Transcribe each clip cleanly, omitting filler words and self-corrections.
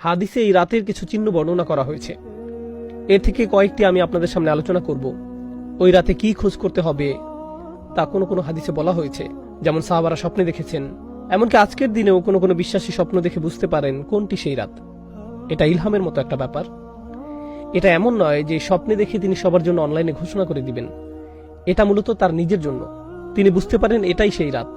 হাদিসে এই রাতের কিছু চিহ্ন বর্ণনা করা হয়েছে। এর থেকে কয়েকটি আমি আপনাদের সামনে আলোচনা করব। ওই রাতে কি খোঁজ করতে হবে তা কোনো কোনো হাদিসে বলা হয়েছে, যেমন সাহাবারা স্বপ্নে দেখেছেন। এমনকি আজকের দিনেও কোনো কোনো বিশ্বাসী স্বপ্ন দেখে বুঝতে পারেন কোনটি সেই রাত। এটা ইলহামের মতো একটা ব্যাপার। এটা এমন নয় যে স্বপ্নে দেখে তিনি সবার জন্য অনলাইনে ঘোষণা করে দিবেন। এটা মূলত তার নিজের জন্য। তিনি বুঝতে পারেন এটাই সেই রাত।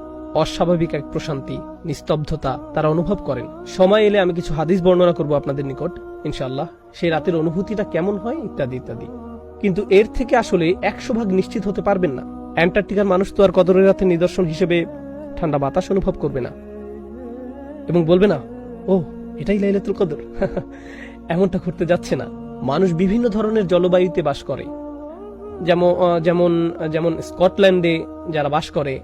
অস্বাভাবিক এক প্রশান্তি, নিস্তব্ধতা তারা অনুভব করেন। সময় এলে আমি কিছু হাদিস বর্ণনা করব আপনাদের নিকট ইনশাআল্লাহ, সেই রাতের অনুভূতিটা কেমন হয় ইত্যাদি ইত্যাদি। কিন্তু এর থেকে আসলে 100% নিশ্চিত হতে পারবেন না। অ্যান্টার্কটিকার মানুষ তো আর কদরের রাতের নিদর্শন হিসেবে ঠান্ডা বাতাস অনুভব করবে না এবং বলবে না, ও এটাই লাইলাতুল কদর। এমনটা ঘটতে যাচ্ছে না। মানুষ বিভিন্ন ধরনের জলবায়ুতে বাস করে। যেমন যেমন স্কটল্যান্ডে যারা বাস করে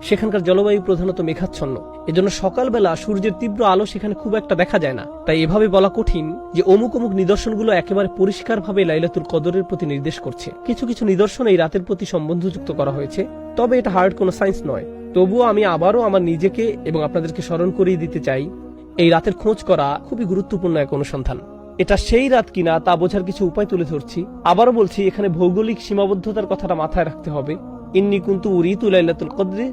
সেখানকার জলবায়ু প্রধানত মেঘাচ্ছন্ন। এজন্য সকালবেলা সূর্যের তীব্র আলো সেখানে খুব একটা দেখা যায় না। তাই এভাবে বলা কঠিন যে অমুক অমুক নিদর্শনগুলো একেবারে পরিষ্কারভাবে লাইলাতুল কদরের প্রতি নির্দেশ করছে। কিছু কিছু নিদর্শন এই রাতের প্রতি সম্বন্ধযুক্ত করা হয়েছে, তবে এটা হার্ড কোনো সায়েন্স নয়। তবুও আমি আবারও আমার নিজেকে এবং আপনাদেরকে স্মরণ করিয়ে দিতে চাই, এই রাতের খোঁজ করা খুবই গুরুত্বপূর্ণ এক অনুসন্ধান। এটা সেই রাত কিনা তা বোঝার কিছু উপায় তুলে ধরছি। আবারও বলছি, এখানে ভৌগোলিক সীমাবদ্ধতার কথাটা মাথায় রাখতে হবে। ইন্নী কুনতু উরিতু লাইলাতুল কদরি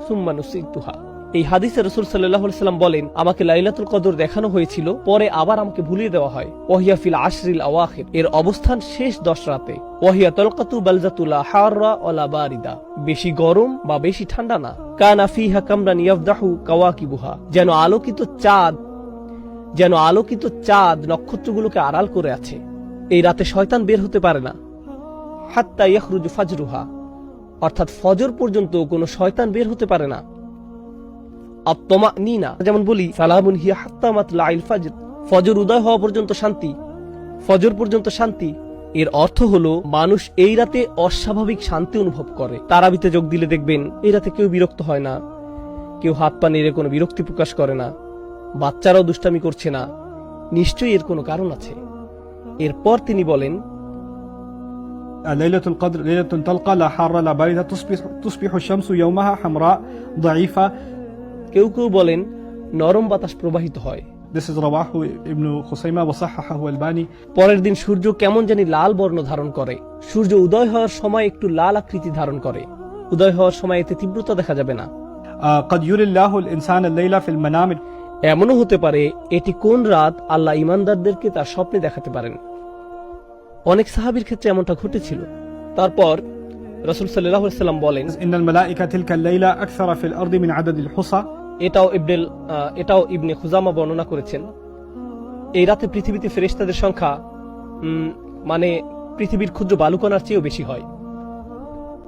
সুম্মা নুসিতুহা। এই হাদিসে রাসূল সাল্লাল্লাহু আলাইহি ওয়াসাল্লাম বলেন, আমাকে লাইলাতুল কদর দেখানো হয়েছিল, পরে আবার আমাকে ভুলিয়ে দেওয়া হয়। ওয়াহিয়া ফিল আশরিল আওয়াখির, এর অবস্থান শেষ 10 রাতে। ওয়াহিয়া তালকাতু বালজাতুলা হাররা ওয়ালা বারিদা, বেশি গরম বা বেশি ঠান্ডা না। কানা ফিহা কামরান ইয়াফদাহু কাওয়াকিবুহা, যেন আলোকিত চাঁদ নক্ষত্রগুলোকে আড়াল করে আছে। এই রাতে শয়তান বের হতে পারে না। হাত্তা ইয়াখরুজু ফাজরুহা, অর্থাৎ ফজর পর্যন্ত কোনো শয়তান বের হতে পারে না। আত-তামানিনা, যেমন বলি সালামুন হিয়া হাত্তা মাতলাইল ফাজর, ফজর উদয় হওয়া পর্যন্ত শান্তি, ফজর পর্যন্ত শান্তি। এর অর্থ হলো মানুষ এই রাতে অস্বাভাবিক শান্তি অনুভব করে। তারাবিতে যোগ দিলে দেখবেন এই রাতে কেউ বিরক্ত হয় না, কেউ হাত পা নেড়ে কোনো বিরক্তি প্রকাশ করে না, বাচ্চারাও দুষ্টামি করছে না। নিশ্চয়ই এর কোনো কারণ আছে। এরপর তিনি বলেন, ليلة القدر ليلة تلقى لا حارة لا باردة تصبح الشمس يومها حمراء ضعيفة. কেউ কেউ বলেন নরম বাতাস প্রবাহিত হয়। This is رواه ابن خزيمة وصححه الألباني. পরের দিন সূর্য কেমন জানি লাল বর্ণ ধারণ করে। সূর্য উদয় হওয়ার সময় একটু লাল আকৃতি ধারণ করে। উদয় হওয়ার সময় এতে তীব্রতা দেখা যাবে না। قد يري الله الإنسان الليلة في المنام. এমনও হতে পারে এটি কোন রাত আল্লাহ ঈমানদারদেরকে তার স্বপ্নে দেখাতে পারেন। অনেক সাহাবীর ক্ষেত্রে এমনটা ঘটেছিল। তারপর রাসূল সাল্লাল্লাহু আলাইহি ওয়াসাল্লাম বলেন, ইন্নাল মালাইকা তিলকা আল-লাইলা আকসারা ফিল আরদি মিন আদাদিল হুসা। এটাও ইবনে খুজামা বর্ণনা করেছেন। এই রাতে পৃথিবীতে ফেরেশতাদের সংখ্যা মানে পৃথিবীর ক্ষুদ্র বালুকণার চেয়েও বেশি হয়।